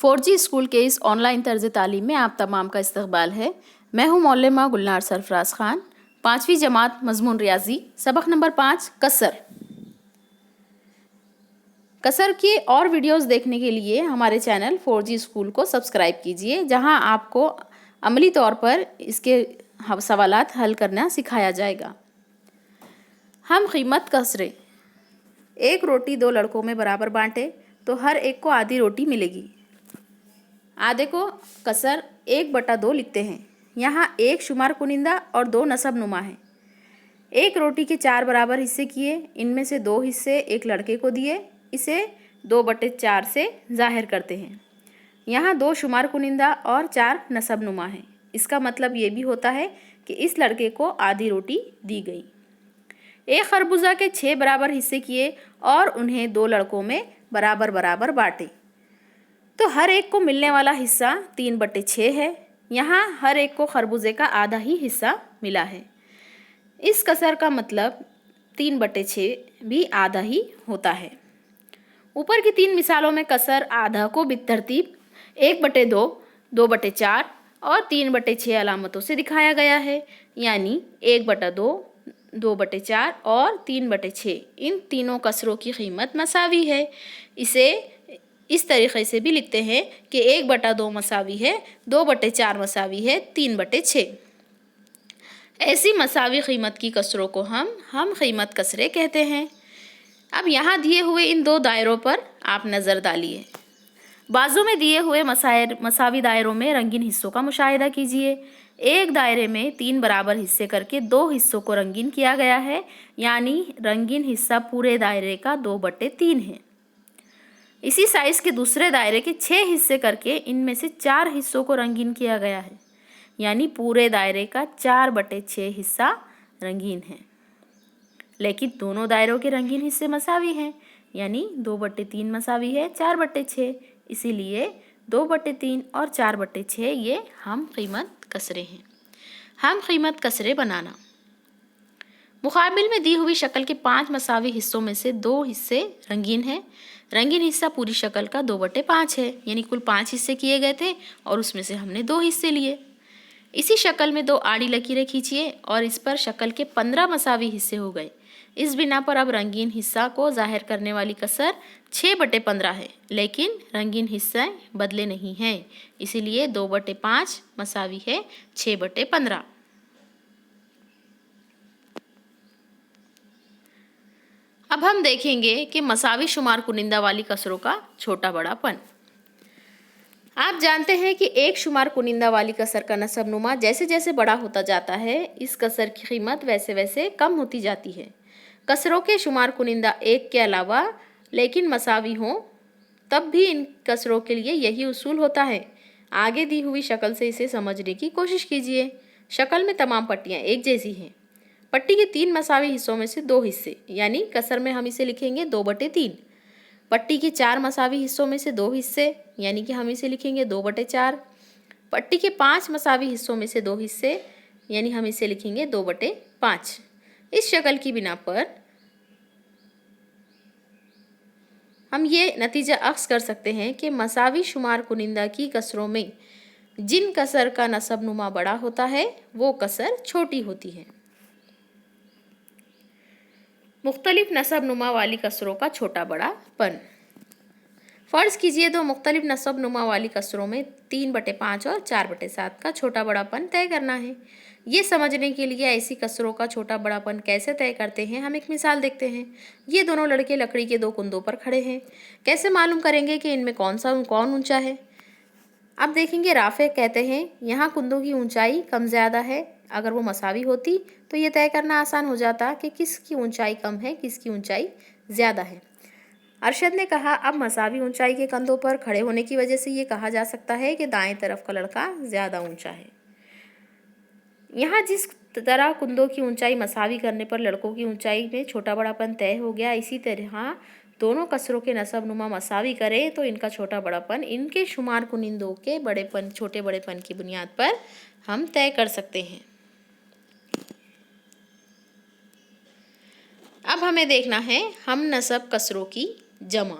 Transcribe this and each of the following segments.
4G school के इस online तर्ज तालीम में आप तमाम का इस्तकबाल है। मैं हूँ मौलमा गुलनार सरफराज ख़ान। 5वीं जमात मज़मून रियाजी, सबक नंबर 5 कसर। कसर की और वीडियोस देखने के लिए हमारे चैनल 4G स्कूल को सब्सक्राइब कीजिए, जहां आपको अमली तौर पर इसके सवालात हल करना सिखाया जाएगा। हम कीमत कसरे। एक रोटी 2 लड़कों में बराबर बांटे तो हर एक को आधी रोटी मिलेगी। आधे को कसर 1/2 लिखते हैं। यहाँ 1 शुमार कुनिंदा और 2 नसब नुमा हैं। एक रोटी के 4 बराबर हिस्से किए, इनमें से 2 हिस्से एक लड़के को दिए। इसे 2/4 से जाहिर करते हैं। यहाँ 2 शुमार कुनिंदा और 4 नसब नुमा हैं। इसका मतलब ये भी होता है कि इस लड़के को आधी रोटी दी गई। एक खरबूजा के 6 बराबर हिस्से किए और उन्हें 2 लड़कों में बराबर बराबर बांटे तो हर एक को मिलने वाला हिस्सा 3/6 है। यहाँ हर एक को खरबूजे का आधा ही हिस्सा मिला है। इस कसर का मतलब 3/6 भी आधा ही होता है। ऊपर की 3 मिसालों में कसर आधा को बितरतीब 1/2, 2/4 और 3/6 अलामतों से दिखाया गया है। यानी 1/2, 2/4 और 3/6 इन तीनों कसरों की कीमत मसावी है। इसे इस तरीक़े से भी लिखते हैं कि 1/2 मसावी है, 2/4 मसावी है 3/6। ऐसी मसावी कीमत की कसरों को हम कीमत कसरे कहते हैं। अब यहाँ दिए हुए इन 2 दायरों पर आप नज़र डालिए। बाजू में दिए हुए मसावी दायरों में रंगीन हिस्सों का मुशाहिदा कीजिए। एक दायरे में 3 बराबर हिस्से करके 2 हिस्सों को रंगीन किया गया है, यानी रंगीन हिस्सा पूरे दायरे का 2/3 है। इसी साइज के दूसरे दायरे के 6 हिस्से करके इनमें से 4 हिस्सों को रंगीन किया गया है, यानी पूरे दायरे का 4/6 हिस्सा रंगीन है। लेकिन दोनों दायरों के रंगीन हिस्से मसावी हैं, यानी 2/3 मसावी है 4/6। इसीलिए 2/3 और 4/6 ये हम कीमत कसरे हैं। हम कीमत कसरे बनाना। मुकाबिल में दी हुई शक्ल के 5 मसावी हिस्सों में से 2 हिस्से रंगीन हैं। रंगीन हिस्सा पूरी शक्ल का 2/5 है, यानी कुल 5 हिस्से किए गए थे और उसमें से हमने 2 हिस्से लिए। इसी शक्ल में 2 आड़ी लकीरें खींचिए और इस पर शक्ल के 15 मसावी हिस्से हो गए। इस बिना पर अब रंगीन हिस्सा को जाहिर करने वाली कसर 6/15 है, लेकिन रंगीन हिस्से बदले नहीं हैं, इसीलिए 2/5 मसावी है 6/15। अब हम देखेंगे कि मसावी शुमार कुनिंदा वाली कसरों का छोटा बड़ापन। आप जानते हैं कि एक शुमार कुनिंदा वाली कसर का नसब नुमा जैसे जैसे बड़ा होता जाता है, इस कसर की कीमत वैसे वैसे कम होती जाती है। कसरों के शुमार कुनिंदा 1 के अलावा लेकिन मसावी हों, तब भी इन कसरों के लिए यही उसूल होता है। आगे दी हुई शक्ल से इसे समझने की कोशिश कीजिए। शक्ल में तमाम पट्टियाँ एक जैसी हैं। पट्टी के 3 मसावी हिस्सों में से 2 हिस्से, यानी कसर में हम इसे लिखेंगे 2/3। पट्टी के 4 मसावी हिस्सों में से 2 हिस्से, यानी कि हम इसे लिखेंगे 2/4। पट्टी के 5 मसावी हिस्सों में से 2 हिस्से, यानी हम इसे लिखेंगे 2/5। इस शक्ल की बिना पर हम ये नतीजा अख्ज़ कर सकते हैं कि मसावी शुमार कुनिंदा की कसरों में जिन कसर का नसब नुमा बड़ा होता है वो कसर छोटी होती है। मुख्तलिफ नसब नुमा वाली कसरों का छोटा बड़ापन। फ़र्ज़ कीजिए 2 मुख्तलिफ नसब नुमा वाली कसरों में 3/5 और 4/7 का छोटा बड़ापन तय करना है। ये समझने के लिए ऐसी कसरों का छोटा बड़ापन कैसे तय करते हैं, हम एक मिसाल देखते हैं। ये दोनों लड़के लकड़ी के 2 कुंदों पर खड़े हैं। कैसे मालूम करेंगे कि इनमें कौन ऊंचा है? अब देखेंगे, राफे कहते हैं यहाँ कुंदों की ऊंचाई कम ज़्यादा है। अगर वो मसावी होती तो ये तय करना आसान हो जाता कि किसकी ऊंचाई कम है, किसकी ऊंचाई ज़्यादा है। अरशद ने कहा, अब मसावी ऊंचाई के कंधों पर खड़े होने की वजह से ये कहा जा सकता है कि दाएं तरफ का लड़का ज़्यादा ऊंचा है। यहाँ जिस तरह कुंदों की ऊंचाई मसावी करने पर लड़कों की ऊंचाई में छोटा बड़ापन तय हो गया, इसी तरह दोनों कसरों के नसब नुमा मसावी करें तो इनका छोटा बड़ापन इनके शुमार कुनिंदों के छोटे बड़ेपन की बुनियाद पर हम तय कर सकते हैं। अब हमें देखना है हम नसब कसरों की जमा।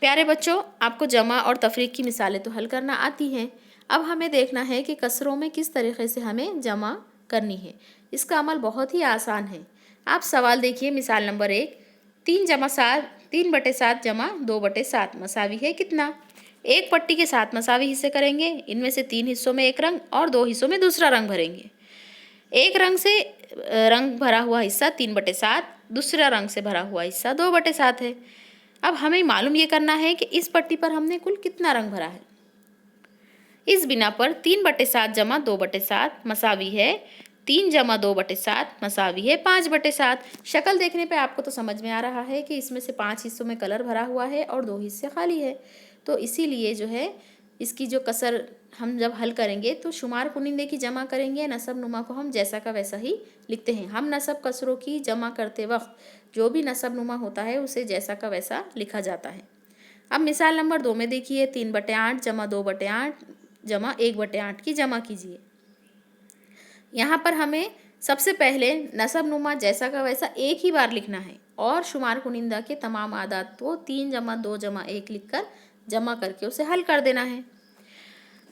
प्यारे बच्चों, आपको जमा और तफरीक की मिसालें तो हल करना आती हैं। अब हमें देखना है कि कसरों में किस तरीके से हमें जमा करनी है। इसका अमल बहुत ही आसान है। आप सवाल देखिए, मिसाल नंबर 1, 3 जमा 2/7 मसावी है कितना। एक पट्टी के 7 मसावी हिस्से करेंगे। इनमें से 3 हिस्सों में एक रंग और 2 हिस्सों में दूसरा रंग भरेंगे। एक रंग से रंग भरा हुआ हिस्सा 3/7, दूसरा रंग से भरा हुआ हिस्सा 2/7 है। अब हमें मालूम ये करना है कि इस पट्टी पर हमने कुल कितना रंग भरा है। इस बिना पर 3/7 जमा 2/7 मसावी है 3 जमा 2/7 मसावी है 5/7। शक्ल देखने पे आपको तो समझ में आ रहा है कि इसमें से 5 हिस्सों में कलर भरा हुआ है और 2 हिस्से खाली है। तो इसीलिए जो है इसकी जो कसर हम जब हल करेंगे तो शुमार कुनिंदे की जमा करेंगे, नसब नुमा को हम जैसा का वैसा ही लिखते हैं। हम नसब कसरों की जमा करते वक्त जो भी नसब नुमा होता है उसे जैसा का वैसा लिखा जाता है। अब मिसाल नंबर 2 में देखिए, 3/8 जमा 2/8 जमा 1/8 की जमा कीजिए। यहाँ पर हमें सबसे पहले नसब नुमा जैसा का वैसा एक ही बार लिखना है और शुमार कुनिंदा के तमाम आदात को 3 जमा 2 जमा 1 लिखकर जमा करके उसे हल कर देना है।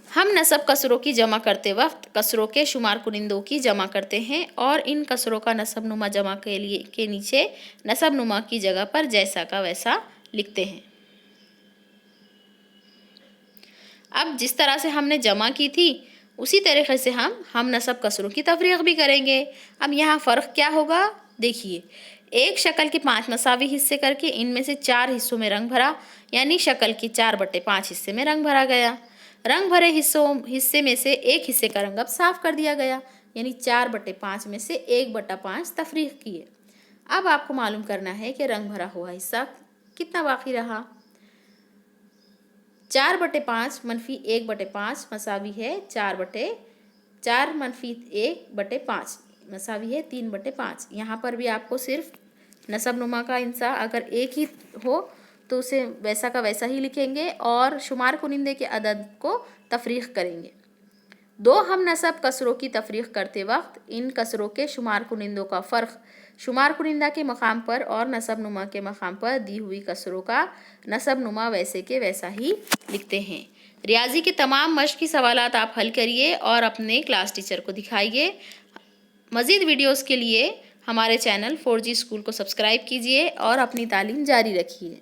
हम नसब कसरों की जमा करते वक्त कसरों के शुमार कुनिंदों की जमा करते हैं और इन कसरों का नसब नुमा जमा के नीचे नसब नुमा की जगह पर जैसा का वैसा लिखते हैं। अब जिस तरह से हमने जमा की थी उसी तरीके से हम नसब कसरों की तफरीक भी करेंगे। अब यहाँ फ़र्क क्या होगा देखिए, एक शक्ल के 5 मसावी हिस्से करके इनमें से 4 हिस्सों में रंग भरा, यानी शक्ल के 4/5 हिस्से में रंग भरा गया। रंग भरे हिस्से में से एक हिस्से का रंग अब साफ कर दिया गया, यानी 4/5 में से 1/5 तफरीक किए। अब आपको मालूम करना है कि रंग भरा हुआ हिस्सा कितना बाकी रहा। 4/5 मनफी 1/5 मसावी है 4 मनफी 1/5 मसावी है 3/5। यहाँ पर भी आपको सिर्फ नसब नुमा का इंसा अगर एक ही हो तो उसे वैसा का वैसा ही लिखेंगे और शुमार कुनिंदे के अदद को तफरीक करेंगे। हम नसब कसरों की तफरीक करते वक्त इन कसरों के शुमार कुनिंदों का फ़र्क शुमार कुनिंदा के मकाम पर और नसब नुमा के मकाम पर दी हुई कसरों का नसब नुमा वैसे के वैसा ही लिखते हैं। रियाजी के तमाम मश्क की सवालात आप हल करिए और अपने क्लास टीचर को दिखाइए। मज़ीद वीडियोस के लिए हमारे चैनल 4G स्कूल को सब्सक्राइब कीजिए और अपनी तालीम जारी रखिए।